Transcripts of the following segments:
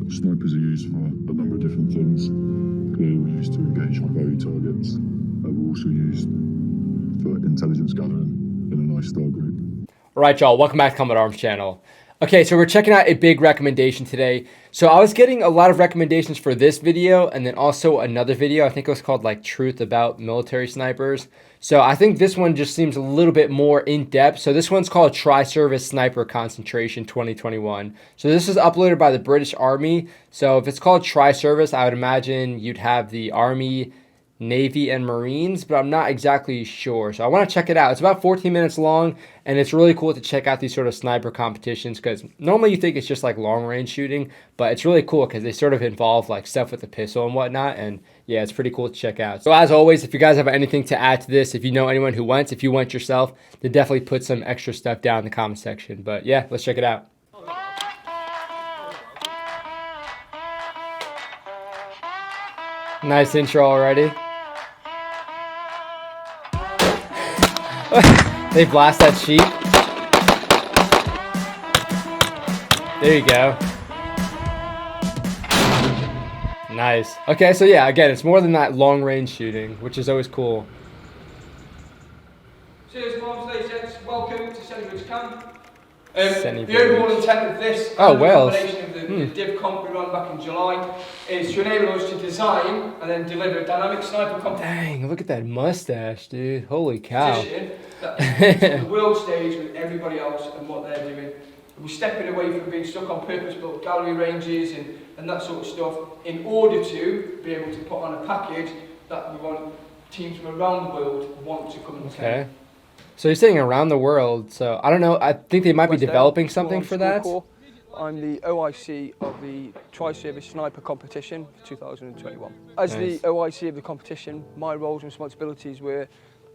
Snipers are used for a number of different things. They're all used to engage high-value targets. They're also used for intelligence gathering in a nice star group. All right, y'all, welcome back to Combat Arms channel. Okay, so we're checking out a big recommendation today. So I was getting a lot of recommendations for this video and then also another video. I think it was called like Truth About Military Snipers. So I think this one just seems a little bit more in depth. So this one's called Tri-Service Sniper Concentration 2021. So this is uploaded by the British Army. So if it's called Tri-Service, I would imagine you'd have the Army, Navy, and Marines, but I'm not exactly sure. So I want to check it out. It's about 14 minutes long, and it's really cool to check out these sort of sniper competitions because normally you think it's just like long range shooting, but it's really cool because they sort of involve like stuff with the pistol and whatnot. And yeah, it's pretty cool to check out. So as always, if you guys have anything to add to this, if you know anyone who went, if you went yourself, then definitely put some extra stuff down in the comment section. But yeah, let's check it out. Nice intro already. They blast that sheep. There you go. Nice. Okay, so yeah, again, it's more than that long range shooting, which is always cool. Cheers, Bombs, ladies and gents. Welcome to Sennybridge Camp. The overall intent of this combination of the div comp we ran back in July is to enable us to design and then deliver a dynamic sniper competition. Dang, look at that mustache, dude. Holy cow. That the world stage with everybody else and what they're doing. We're stepping away from being stuck on purpose-built gallery ranges and that sort of stuff in order to be able to put on a package that we want teams from around the world want to come and attend. So you're saying around the world, so I don't know, I think they might be developing something for that. I'm the OIC of the Tri-Service Sniper Competition for 2021. As the OIC of the competition, my roles and responsibilities were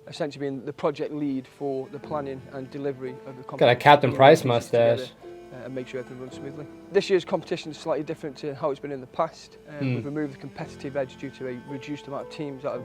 essentially being the project lead for the planning and delivery of the competition. Got a Captain Price mustache. And make sure everything runs smoothly. This year's competition is slightly different to how it's been in the past. We've removed the competitive edge due to a reduced amount of teams that have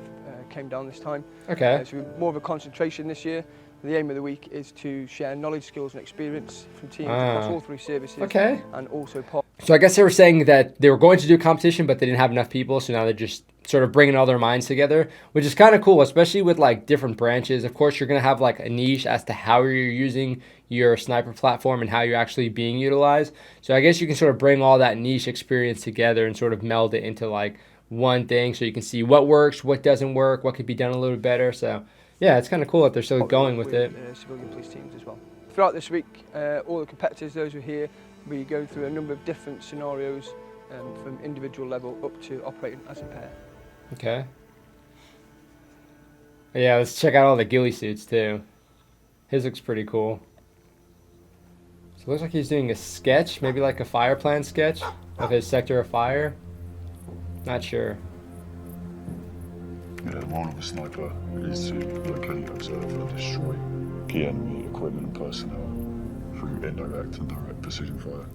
came down this time. Okay. So we're more of a concentration this year. The aim of the week is to share knowledge, skills and experience from teams across all three services. Okay. And also part. So I guess they were saying that they were going to do a competition, but they didn't have enough people, so now they're just sort of bringing all their minds together, which is kind of cool, especially with like different branches. Of course, you're going to have like a niche as to how you're using your sniper platform and how you're actually being utilized. So I guess you can sort of bring all that niche experience together and sort of meld it into like one thing so you can see what works, what doesn't work, what could be done a little better. So yeah, it's kind of cool that they're still going with it. Civilian police teams as well. Throughout this week, all the competitors, those who are here, will be going through a number of different scenarios from individual level up to operating as a pair. Okay. Yeah, let's check out all the ghillie suits too. His looks pretty cool. So it looks like he's doing a sketch, maybe like a fire plan sketch of his sector of fire. Not sure. Yeah, the role of a sniper is to locate, observe, and destroy key enemy equipment and personnel through indirect and direct precision fire.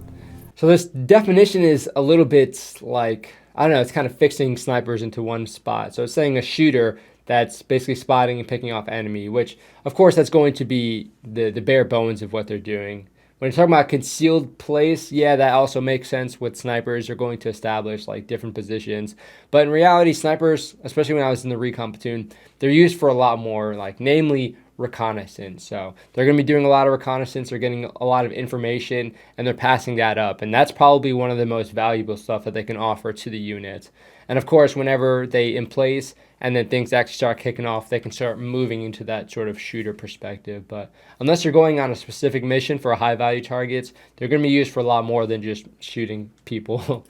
So this definition is a little bit like, I don't know, it's kind of fixing snipers into one spot. So it's saying a shooter that's basically spotting and picking off enemy, which of course that's going to be the bare bones of what they're doing. When you're talking about concealed place, yeah, that also makes sense with snipers. You're going to establish like different positions. But in reality, snipers, especially when I was in the recon platoon, they're used for a lot more, like namely reconnaissance. So they're going to be doing a lot of reconnaissance. They're getting a lot of information and they're passing that up. And that's probably one of the most valuable stuff that they can offer to the unit. And of course, whenever they in place and then things actually start kicking off, they can start moving into that sort of shooter perspective. But unless you're going on a specific mission for high value targets, they're going to be used for a lot more than just shooting people.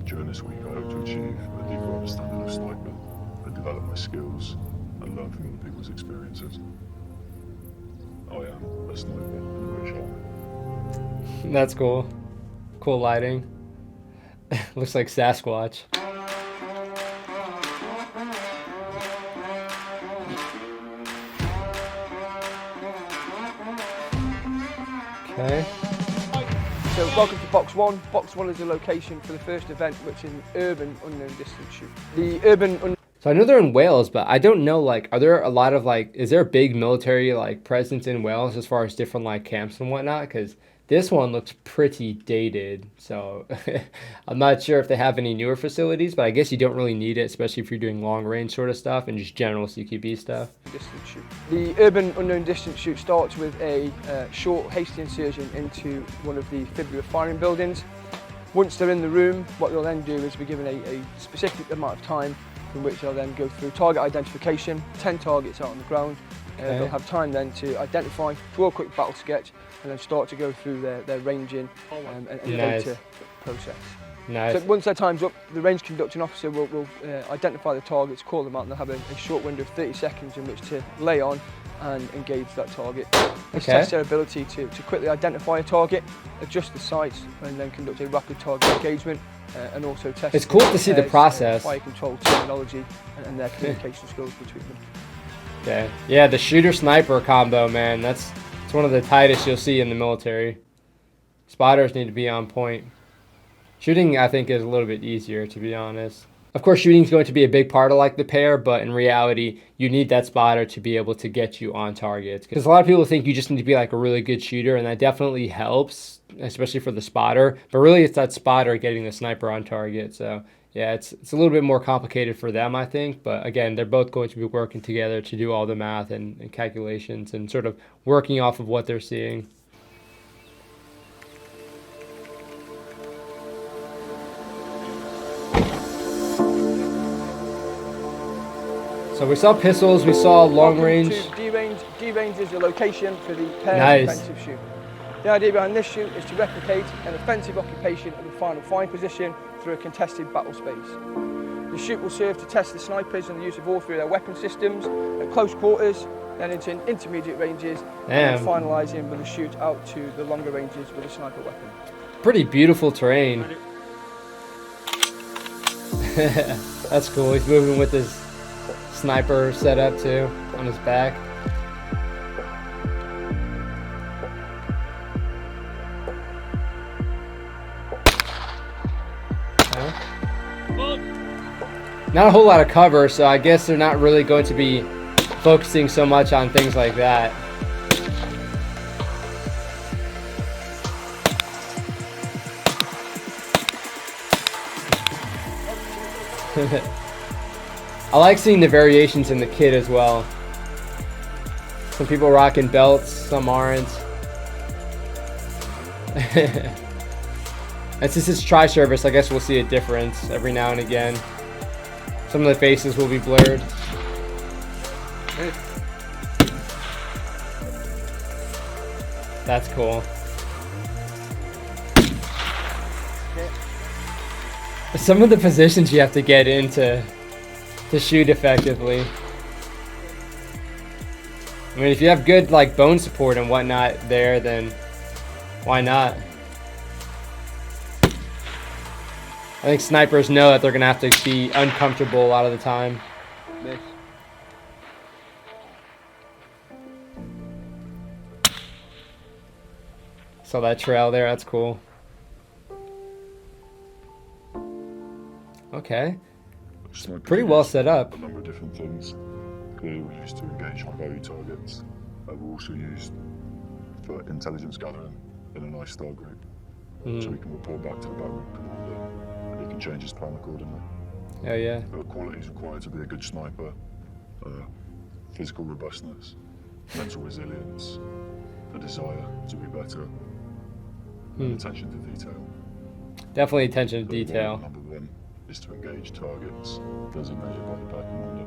During this week, I hope to achieve a deeper understanding of sniping and develop my skills and learn from other people's experiences. I am a sniper in the British Army. That's cool. Cool lighting. Looks like Sasquatch. Okay. So welcome to Box 1. Box 1 is the location for the first event, which is an urban unknown distance shoot. The urban So I know they're in Wales, but I don't know, like, are there a lot of, like, is there a big military, like, presence in Wales as far as different, like, camps and whatnot? Because This one looks pretty dated, so I'm not sure if they have any newer facilities, but I guess you don't really need it, especially if you're doing long range sort of stuff and just general CQB stuff. Distance shoot. The urban unknown distance shoot starts with a short, hasty insertion into one of the fibular firing buildings. Once they're in the room, what they'll then do is be given a specific amount of time in which they'll then go through target identification, 10 targets out on the ground. Okay. They'll have time then to identify, draw a quick battle sketch, and then start to go through their ranging and Nice. data process. Nice. So once their time's up, the range conducting officer will identify the targets, call them out, and they'll have a short window of 30 seconds in which to lay on and engage that target. This Okay. tests their ability to quickly identify a target, adjust the sights, and then conduct a rapid target engagement, and also test. It's cool to see the process. Fire control terminology and their communication skills between them. Okay. Yeah, the shooter-sniper combo, man, it's one of the tightest you'll see in the military. Spotters need to be on point. Shooting, I think, is a little bit easier, to be honest. Of course, shooting is going to be a big part of like the pair, but in reality, you need that spotter to be able to get you on targets. Because a lot of people think you just need to be like a really good shooter, and that definitely helps, especially for the spotter. But really, it's that spotter getting the sniper on target. So yeah, it's a little bit more complicated for them, I think. But again, they're both going to be working together to do all the math and calculations and sort of working off of what they're seeing. So we saw pistols, we saw long range. To D-range. D-range is the location for the pair Nice. offensive shoot. The idea behind this shoot is to replicate an offensive occupation of the final firing position through a contested battle space. The shoot will serve to test the snipers and the use of all three of their weapon systems at close quarters, then into intermediate ranges, and then finalising with a shoot out to the longer ranges with a sniper weapon. Pretty beautiful terrain. That's cool. He's moving with his sniper setup too on his back. Not a whole lot of cover, so I guess they're not really going to be focusing so much on things like that. I like seeing the variations in the kit as well. Some people rocking belts, some aren't. And since it's tri-service, I guess we'll see a difference every now and again. Some of the faces will be blurred. That's cool. Some of the positions you have to get into to shoot effectively. I mean, if you have good like bone support and whatnot there, then why not? I think snipers know that they're gonna have to be uncomfortable a lot of the time. Miss. Saw that trail there, that's cool. Okay, Snipers pretty use well set up. A number of different things. Clearly we're used to engage high value targets. We're also used for intelligence gathering in a nice star group. So we can report back to the battalion commander and he can change his plan accordingly. Oh yeah. There are qualities required to be a good sniper. Physical robustness, mental resilience, a desire to be better, and attention to detail. Definitely attention to But detail. Number one is to engage targets designated by the pack commander.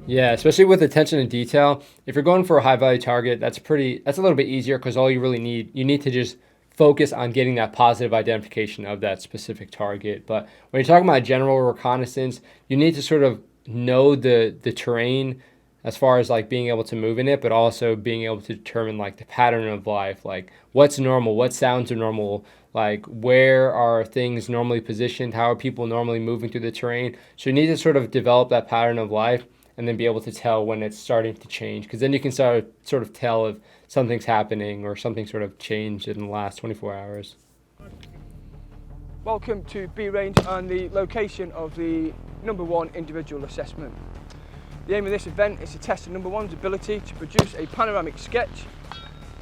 Yeah, especially with attention to detail. If you're going for a high value target, that's a little bit easier because all you really need to just focus on getting that positive identification of that specific target. But when you're talking about general reconnaissance, you need to sort of know the terrain as far as like being able to move in it, but also being able to determine like the pattern of life, like what's normal, what sounds are normal, like where are things normally positioned, how are people normally moving through the terrain. So you need to sort of develop that pattern of life and then be able to tell when it's starting to change, because then you can sort of tell if something's happening or something sort of changed in the last 24 hours. Welcome to B range and the location of the number one individual assessment. The aim of this event is to test the number one's ability to produce a panoramic sketch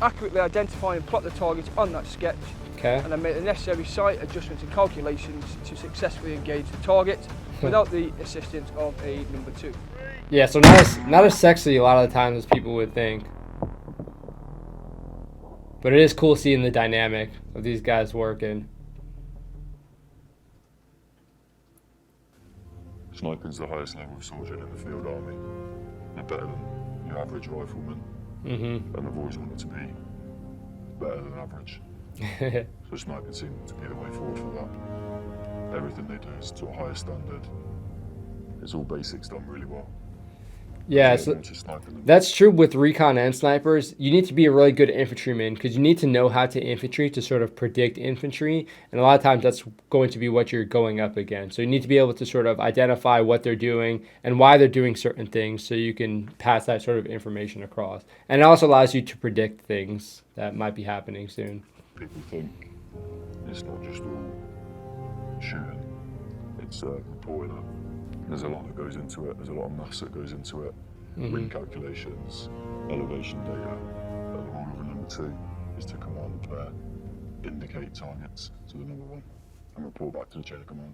accurately identify and plot the targets on that sketch, Okay. and then make the necessary site adjustments and calculations to successfully engage the target without the assistance of a number 2. Yeah, so not as sexy a lot of the times as people would think. But it is cool seeing the dynamic of these guys working. Sniping's the highest level of soldier in the field army. They're better than your average rifleman, Mm-hmm. and I've always wanted to be better than average. So sniping seemed to be the way forward for that. Everything they do is to a higher standard. It's all basics done really well. Yeah, There's so more to sniping than that's true with recon and snipers. You need to be a really good infantryman because you need to know how to infantry to sort of predict infantry. And a lot of times that's going to be what you're going up against. So you need to be able to sort of identify what they're doing and why they're doing certain things so you can pass that sort of information across. And it also allows you to predict things that might be happening soon. people think. It's not just all shooting, it's reporting it. There's a lot that goes into it, there's a lot of maths that goes into it. Wind calculations, elevation data, and the role of a number 2 is to command the player, indicate targets to the number 1, and report back to the chain of command.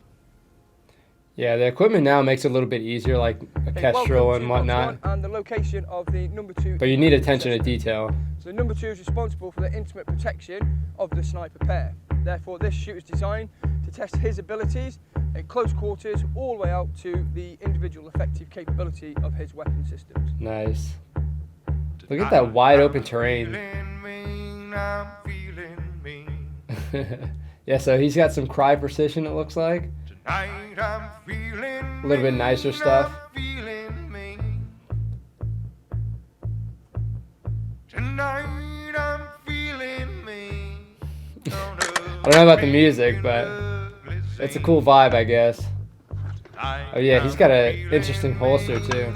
Yeah, the equipment now makes it a little bit easier, like a kestrel and whatnot. And the location of the number 2. But you need attention to detail. So the number 2 is responsible for the intimate protection of the sniper pair. Therefore, this shoot is designed to test his abilities in close quarters, all the way out to the individual effective capability of his weapon systems. Nice. Look at that wide open terrain. Yeah, so he's got some cry precision, it looks like. A little bit nicer stuff. I don't know about the music, but it's a cool vibe, I guess. Oh yeah, he's got an interesting holster too.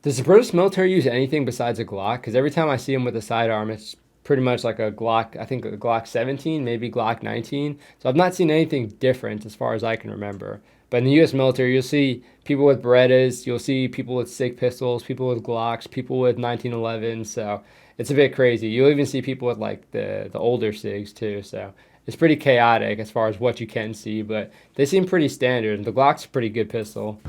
Does the British military use anything besides a Glock? Because every time I see him with a sidearm, it's pretty much like a Glock, I think a Glock 17, maybe Glock 19. So I've not seen anything different as far as I can remember. But in the U.S. military, you'll see people with Berettas, you'll see people with SIG pistols, people with Glocks, people with 1911s. So it's a bit crazy. You'll even see people with like the older SIGs too. So it's pretty chaotic as far as what you can see, but they seem pretty standard. The Glock's a pretty good pistol.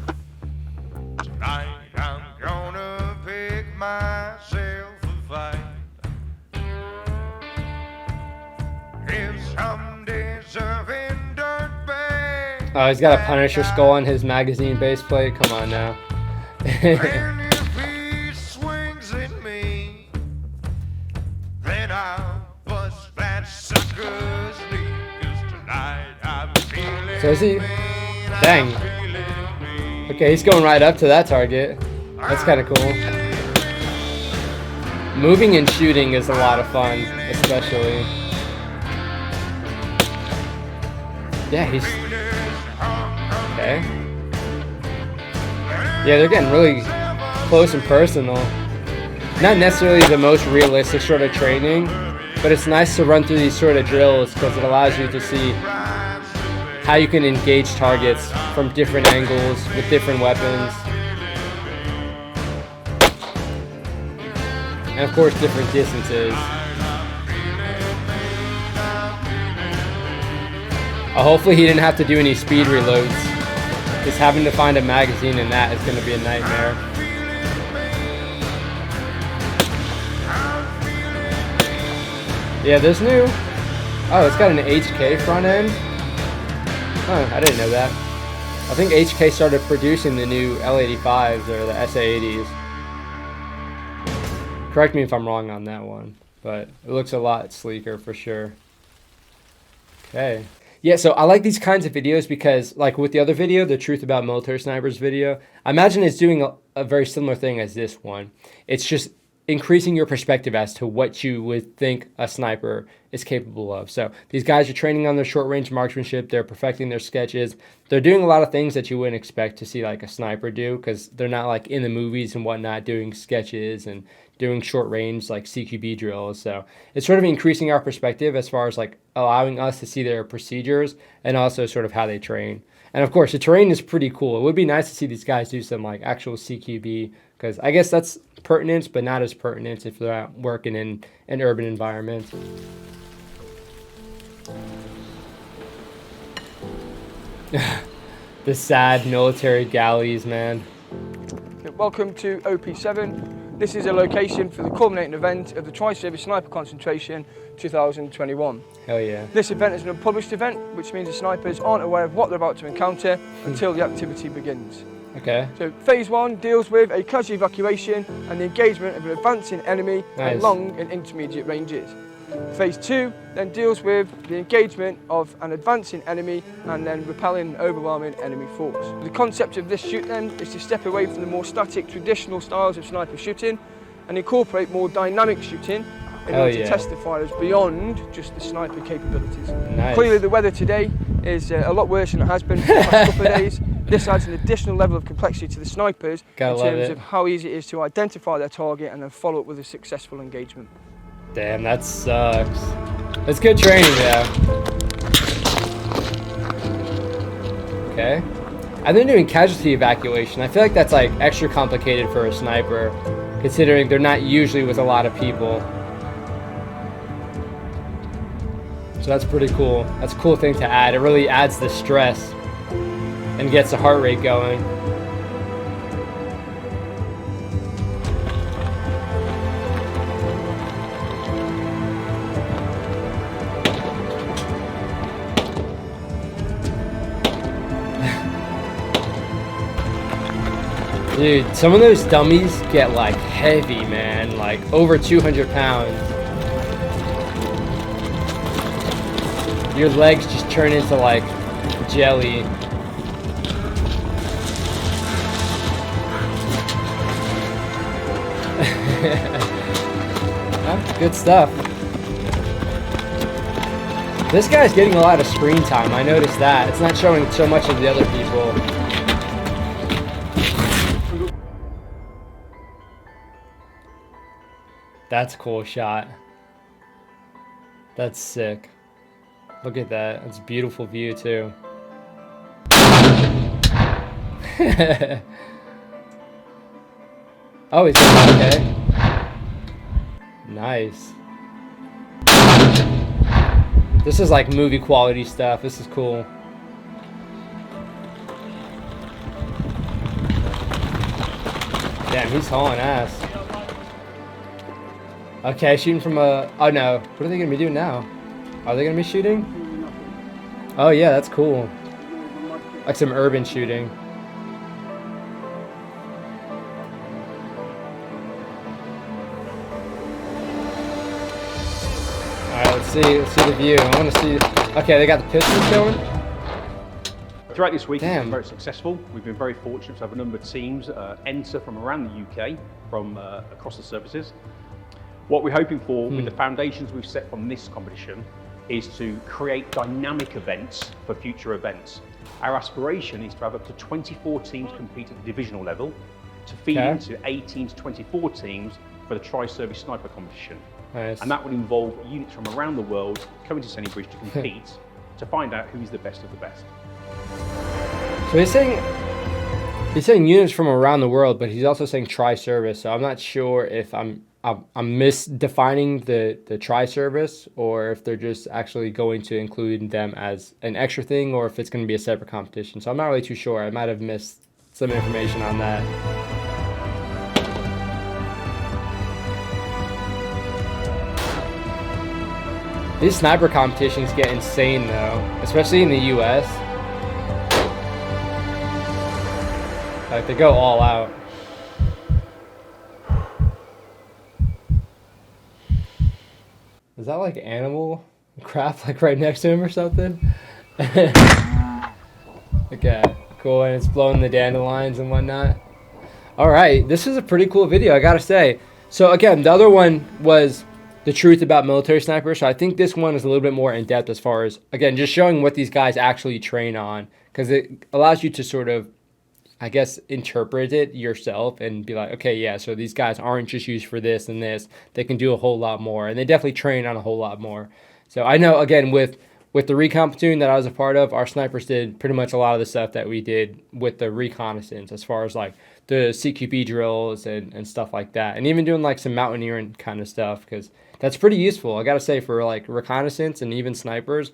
Tonight I'm gonna pick myself a fight. If some deserving dirtbag. Oh, he's got a Punisher skull on his magazine base plate. Come on now. And if he swings at me, then I'll bust that sucker's knee. 'Cause tonight I'm feeling So is he? mean, Dang. I'm feeling mean. Okay, he's going right up to that target. That's kind of cool. Moving and shooting is a lot of fun, especially. Yeah, he's... Okay. Yeah, they're getting really close and personal. Not necessarily the most realistic sort of training, but it's nice to run through these sort of drills because it allows you to see how you can engage targets from different angles with different weapons. And of course, different distances. Hopefully he didn't have to do any speed reloads. Just having to find a magazine in that is going to be a nightmare. Yeah, there's new... Oh, it's got an HK front end? Oh, I didn't know that. I think HK started producing the new L85s or the SA80s. Correct me if I'm wrong on that one, but it looks a lot sleeker for sure. Okay. Yeah, so I like these kinds of videos because, like with the other video, the Truth About Military Snipers video, I imagine it's doing a very similar thing as this one. It's just increasing your perspective as to what you would think a sniper is capable of. So these guys are training on their short-range marksmanship. They're perfecting their sketches. They're doing a lot of things that you wouldn't expect to see like a sniper do because they're not like in the movies and whatnot doing sketches and doing short-range like CQB drills. So it's sort of increasing our perspective as far as like allowing us to see their procedures and also sort of how they train. And of course, the terrain is pretty cool. It would be nice to see these guys do some like actual CQB, because I guess that's pertinent, but not as pertinent if they're out working in an urban environment. The sad military galleys, man. Welcome to OP7. This is a location for the culminating event of the Tri-Service Sniper Concentration 2021. Hell yeah. This event is an unpublished event, which means the snipers aren't aware of what they're about to encounter until the activity begins. Okay. So phase 1 deals with a casualty evacuation and the engagement of an advancing enemy at long and intermediate ranges. Phase 2 then deals with the engagement of an advancing enemy and then repelling an overwhelming enemy force. The concept of this shoot then is to step away from the more static traditional styles of sniper shooting and incorporate more dynamic shooting in order to test the fighters beyond just the sniper capabilities. Nice. Clearly the weather today is a lot worse than it has been for the past couple of days. This adds an additional level of complexity to the snipers in terms of how easy it is to identify their target and then follow up with a successful engagement. Damn, that sucks. It's good training, though. Okay. And then doing casualty evacuation. I feel like that's like extra complicated for a sniper, considering they're not usually with a lot of people. So that's pretty cool. That's a cool thing to add. It really adds the stress and gets the heart rate going. Dude, some of those dummies get like heavy, man, like over 200 pounds. Your legs just turn into like jelly. Good stuff. This guy's getting a lot of screen time. I noticed that. It's not showing so much of the other people. That's a cool shot. That's sick. Look at that. That's a beautiful view too. Oh, he's okay. Nice. This is like movie quality stuff. This is cool. Damn, he's hauling ass. Okay, shooting from a... Oh no. What are they going to be doing now? Are they going to be shooting? Oh yeah, that's cool. Like some urban shooting. Alright, let's see the view. I want to see... Okay, they got the pistols going? Throughout this week, it's Damn. been very successful. We've been very fortunate to have a number of teams enter from around the UK, from across the services. What we're hoping for with the foundations we've set from this competition is to create dynamic events for future events. Our aspiration is to have up to 24 teams compete at the divisional level to feed into 18 to 24 teams for the Tri-Service Sniper competition. Nice. And that would involve units from around the world coming to Sennybridge to compete to find out who is the best of the best. So he's saying units from around the world, but he's also saying tri-service. So I'm not sure if I'm misdefining the tri-service, or if they're just actually going to include them as an extra thing, or if it's going to be a separate competition. So I'm not really too sure. I might have missed some information on that. These sniper competitions get insane though, especially in the US. Like, they go all out. Is that like animal crap like right next to him or something? Okay, cool, and it's blowing the dandelions and whatnot. Alright, this is a pretty cool video, I gotta say. So again, the other one was the truth about military snipers. So I think this one is a little bit more in-depth as far as, again, just showing what these guys actually train on. Because it allows you to sort of, I guess, interpret it yourself and be like, okay, yeah, so these guys aren't just used for this and this. They can do a whole lot more. And they definitely train on a whole lot more. So I know, again, with with the recon platoon that I was a part of, our snipers did pretty much a lot of the stuff that we did with the reconnaissance, as far as like the CQB drills and stuff like that. And even doing like some mountaineering kind of stuff, because that's pretty useful. I got to say, for like reconnaissance and even snipers,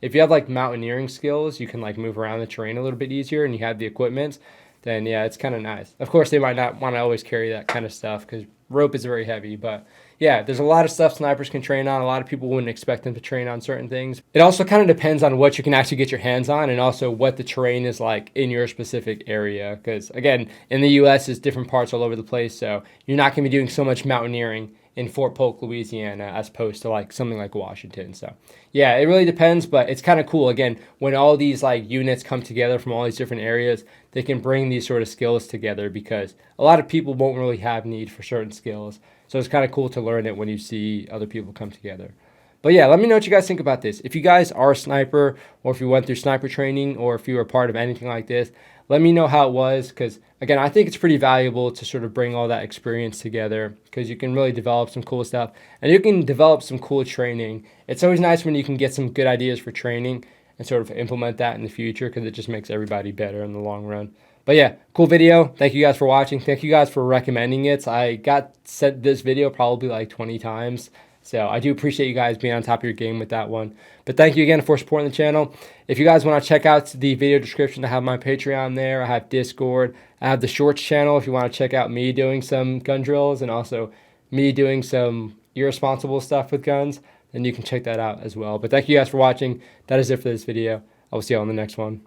if you have like mountaineering skills, you can like move around the terrain a little bit easier and you have the equipment, then yeah, it's kind of nice. Of course, they might not want to always carry that kind of stuff because rope is very heavy, but yeah, there's a lot of stuff snipers can train on. A lot of people wouldn't expect them to train on certain things. It also kind of depends on what you can actually get your hands on, and also what the terrain is like in your specific area. Because again, in the US, it's different parts all over the place, so you're not going to be doing so much mountaineering in Fort Polk, Louisiana, as opposed to like something like Washington. So yeah, it really depends, but it's kind of cool. Again, when all these like units come together from all these different areas, they can bring these sort of skills together, because a lot of people won't really have need for certain skills. So it's kind of cool to learn it when you see other people come together. But yeah, let me know what you guys think about this. If you guys are a sniper, or if you went through sniper training, or if you were part of anything like this, let me know how it was, because again, I think it's pretty valuable to sort of bring all that experience together, because you can really develop some cool stuff and you can develop some cool training. It's always nice when you can get some good ideas for training and sort of implement that in the future, because it just makes everybody better in the long run. But yeah, cool video. Thank you guys for watching. Thank you guys for recommending it. I got sent this video probably like 20 times. So I do appreciate you guys being on top of your game with that one. But thank you again for supporting the channel. If you guys want to check out the video description, I have my Patreon there. I have Discord. I have the Shorts channel if you want to check out me doing some gun drills and also me doing some irresponsible stuff with guns. Then you can check that out as well. But thank you guys for watching. That is it for this video. I will see you on the next one.